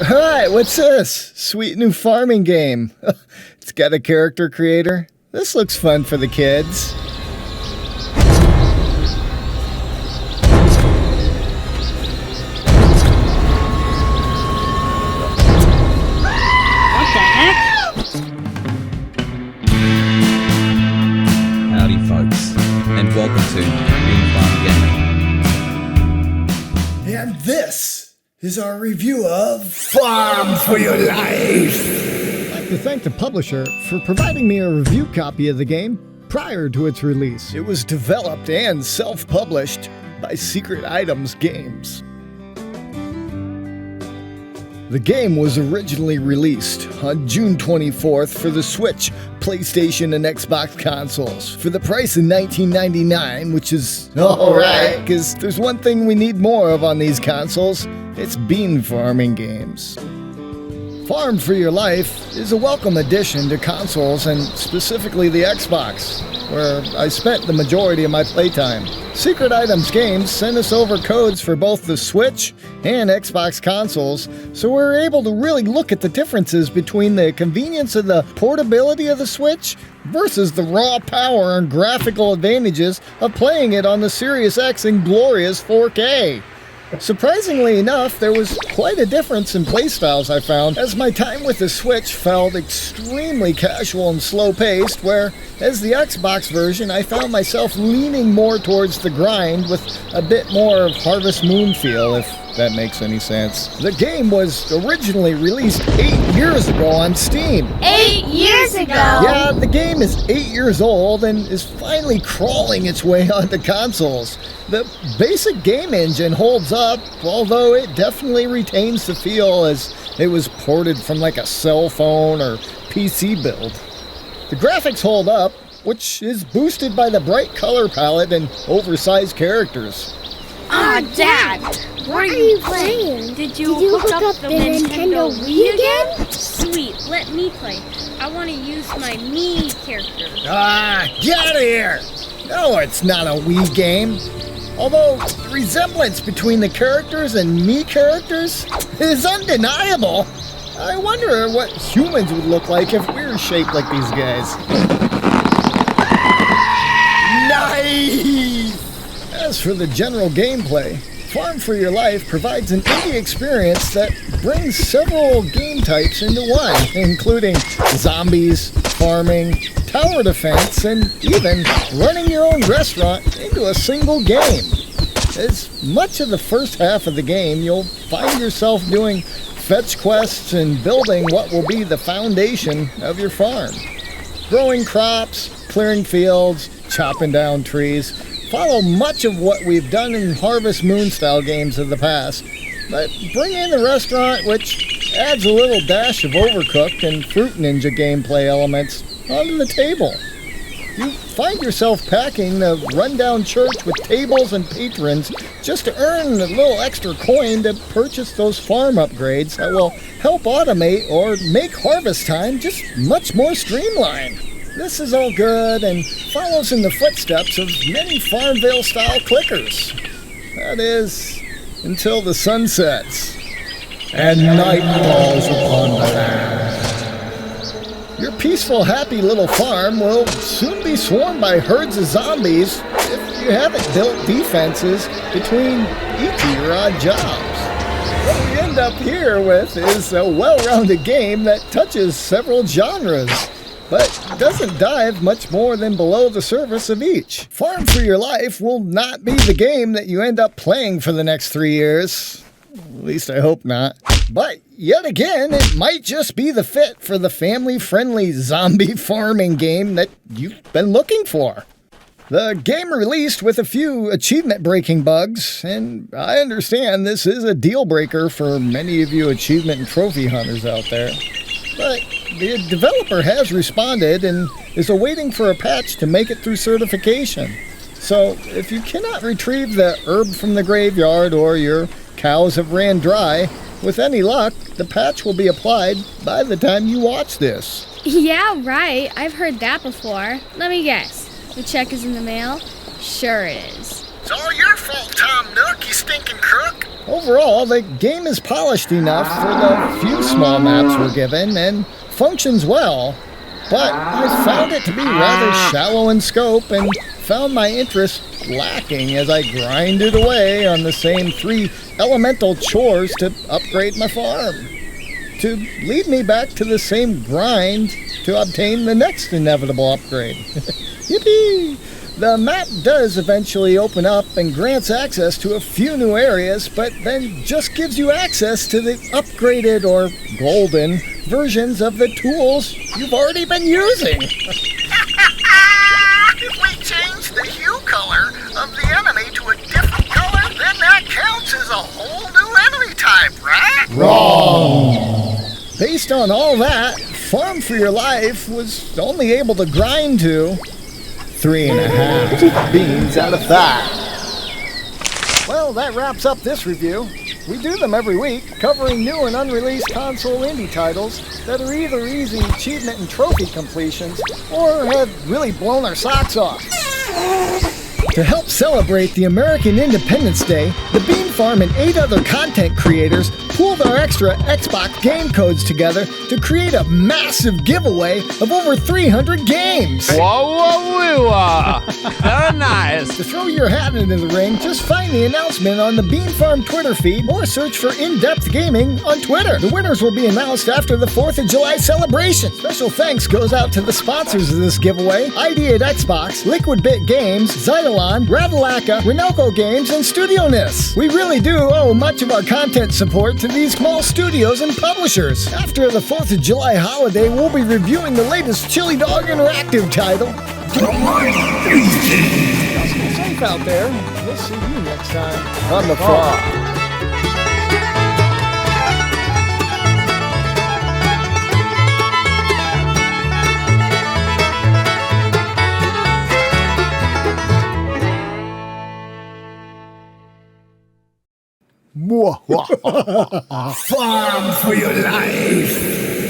Alright, what's this? Sweet new farming game. It's got a character creator. This looks fun for the kids. What the heck? Howdy folks, and welcome to Green Farm Gaming. And this is our review of Farm for Your Life. I'd like to thank the publisher for providing me a review copy of the game prior to its release. It was developed and self-published by Secret Items Games. The game was originally released on June 24th for the Switch, PlayStation, and Xbox consoles for the price of $19.99, which is alright, because there's one thing we need more of on these consoles. It's bean farming games. Farm for Your Life is a welcome addition to consoles and specifically the Xbox, where I spent the majority of my playtime. Secret Items Games sent us over codes for both the Switch and Xbox consoles, so we were able to really look at the differences between the convenience of the portability of the Switch versus the raw power and graphical advantages of playing it on the Series X in glorious 4K. Surprisingly enough, there was quite a difference in playstyles I found, as my time with the Switch felt extremely casual and slow-paced, where, as the Xbox version, I found myself leaning more towards the grind with a bit more of Harvest Moon feel, if that makes any sense. The game was originally released 8 years ago on Steam. 8 years ago? Yeah, the game is 8 years old and is finally crawling its way onto consoles. The basic game engine holds up, although it definitely retains the feel as it was ported from like a cell phone or PC build. The graphics hold up, which is boosted by the bright color palette and oversized characters. Aw, Dad! What are you playing? Did you hook up the Nintendo Wii again? Sweet, let me play. I want to use my Mii character. Ah, get out of here! No, it's not a Wii game. Although the resemblance between the characters and Mii characters is undeniable. I wonder what humans would look like if we were shaped like these guys. Nice! As for the general gameplay, Farm for Your Life provides an indie experience that brings several game types into one, including zombies, farming, tower defense, and even running your own restaurant into a single game. As much of the first half of the game, you'll find yourself doing fetch quests and building what will be the foundation of your farm. Growing crops, clearing fields, chopping down trees, follow much of what we've done in Harvest Moon style games of the past, but bring in the restaurant, which adds a little dash of Overcooked and Fruit Ninja gameplay elements onto the table. You find yourself packing the rundown church with tables and patrons just to earn a little extra coin to purchase those farm upgrades that will help automate or make harvest time just much more streamlined. This is all good and follows in the footsteps of many Farmville-style clickers. That is, until the sun sets and night falls upon the land. Your peaceful, happy little farm will soon be swarmed by herds of zombies if you haven't built defenses between each of your odd jobs. What we end up here with is a well-rounded game that touches several genres, but doesn't dive much more than below the surface of each. Farm for Your Life will not be the game that you end up playing for the next 3 years. At least I hope not. But yet again, it might just be the fit for the family-friendly zombie farming game that you've been looking for. The game released with a few achievement-breaking bugs, and I understand this is a deal-breaker for many of you achievement and trophy hunters out there. But the developer has responded and is awaiting for a patch to make it through certification. So if you cannot retrieve the herb from the graveyard or your cows have ran dry, with any luck, the patch will be applied by the time you watch this. Yeah, right. I've heard that before. Let me guess. The check is in the mail? Sure it is. It's all your fault, Tom Nook, you stinking crook. Overall, the game is polished enough for the few small maps we're given and functions well, but I found it to be rather shallow in scope and found my interest lacking as I grinded away on the same 3 elemental chores to upgrade my farm, to lead me back to the same grind to obtain the next inevitable upgrade. Yippee! The map does eventually open up and grants access to a few new areas, but then just gives you access to the upgraded or golden versions of the tools you've already been using. If we change the hue color of the enemy to a different color, then that counts as a whole new enemy type, right? Wrong! Based on all that, Farm for Your Life was only able to grind to 3.5 beans out of 5. Well, that wraps up this review. We do them every week, covering new and unreleased console indie titles that are either easy achievement and trophy completions, or have really blown our socks off. To help celebrate the American Independence Day, the Bean Farm and 8 other content creators pooled our extra Xbox game codes together to create a massive giveaway of over 300 games. Whoa, very nice. To throw your hat into the ring, just find the announcement on the Bean Farm Twitter feed or search for In-Depth Gaming on Twitter. The winners will be announced after the 4th of July celebration. Special thanks goes out to the sponsors of this giveaway: ID at Xbox, Liquid Bit Games, Zydelon, Radalaka, Renelco Games, and Studioness. We really do owe much of our content support to these small studios and publishers. After the 4th of July holiday, we'll be reviewing the latest Chili Dog Interactive title. Stay safe out there. We'll see you next time on The Frog. Farm for Your Life.